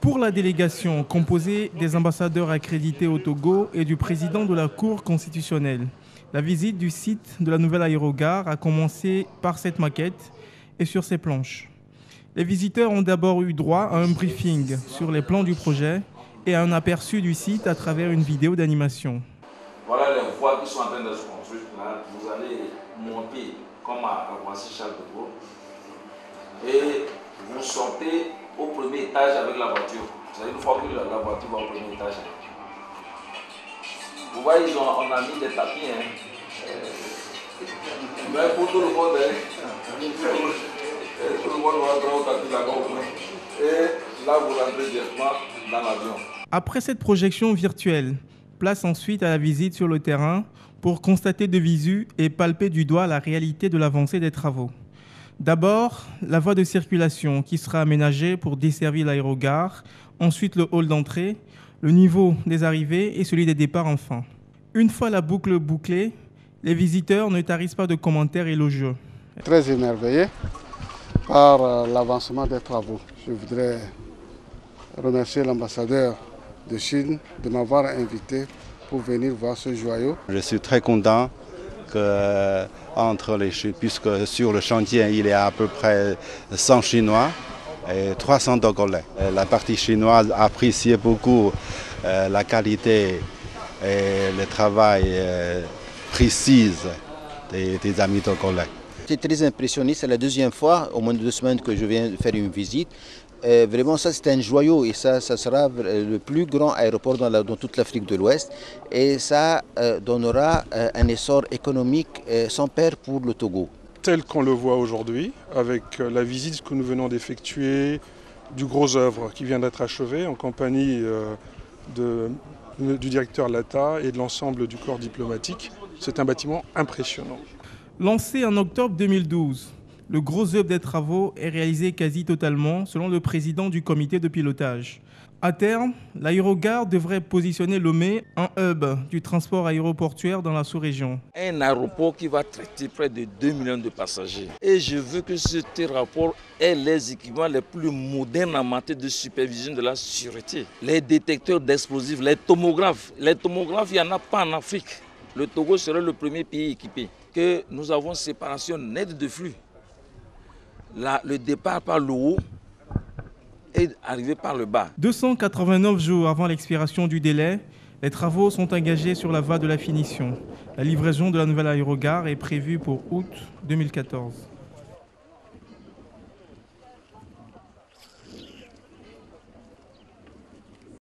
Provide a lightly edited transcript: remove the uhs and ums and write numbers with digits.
Pour la délégation composée des ambassadeurs accrédités au Togo et du président de la Cour constitutionnelle, la visite du site de la nouvelle aérogare a commencé par cette maquette et sur ses planches. Les visiteurs ont d'abord eu droit à un briefing sur les plans du projet et à un aperçu du site à travers une vidéo d'animation. Voilà les voies qui sont en train de se construire. Là, vous allez monter comme à Roissy-Charles de Gaulle et vous sortez au premier étage avec la voiture. C'est une fois que la voiture va au premier étage. Vous voyez, on a mis des tapis. Mais pour tout le monde, tout le monde va droit au tapis là-bas. Et là, vous rentrez directement dans l'avion. Après cette projection virtuelle, place ensuite à la visite sur le terrain pour constater de visu et palper du doigt la réalité de l'avancée des travaux. D'abord, la voie de circulation qui sera aménagée pour desservir l'aérogare, ensuite le hall d'entrée, le niveau des arrivées et celui des départs enfin. Une fois la boucle bouclée, les visiteurs ne tarissent pas de commentaires élogieux. Très émerveillé par l'avancement des travaux. Je voudrais remercier l'ambassadeur de Chine de m'avoir invité pour venir voir ce joyau. Je suis très content entre les Chinois, puisque sur le chantier il y a à peu près 100 Chinois et 300 Togolais. La partie chinoise appréciait beaucoup la qualité et le travail précis des amis togolais. J'étais très impressionné, c'est la deuxième fois, au moins de 2 semaines que je viens faire une visite. Vraiment, ça c'est un joyau et ça sera le plus grand aéroport dans toute l'Afrique de l'Ouest et ça donnera un essor économique sans pair pour le Togo. Tel qu'on le voit aujourd'hui, avec la visite que nous venons d'effectuer du gros œuvre qui vient d'être achevé en compagnie du directeur Lata et de l'ensemble du corps diplomatique, c'est un bâtiment impressionnant. Lancé en octobre 2012, le gros œuvre des travaux est réalisé quasi totalement selon le président du comité de pilotage. À terme, l'aérogare devrait positionner Lomé en hub du transport aéroportuaire dans la sous-région. Un aéroport qui va traiter près de 2 millions de passagers. Et je veux que cet aéroport ait les équipements les plus modernes en matière de supervision de la sûreté. Les détecteurs d'explosifs, les tomographes. Les tomographes, il n'y en a pas en Afrique. Le Togo serait le premier pays équipé. Que nous avons séparation nette de flux. Là, le départ par le haut et arrivé par le bas. 289 jours avant l'expiration du délai, les travaux sont engagés sur la voie de la finition. La livraison de la nouvelle aérogare est prévue pour août 2014.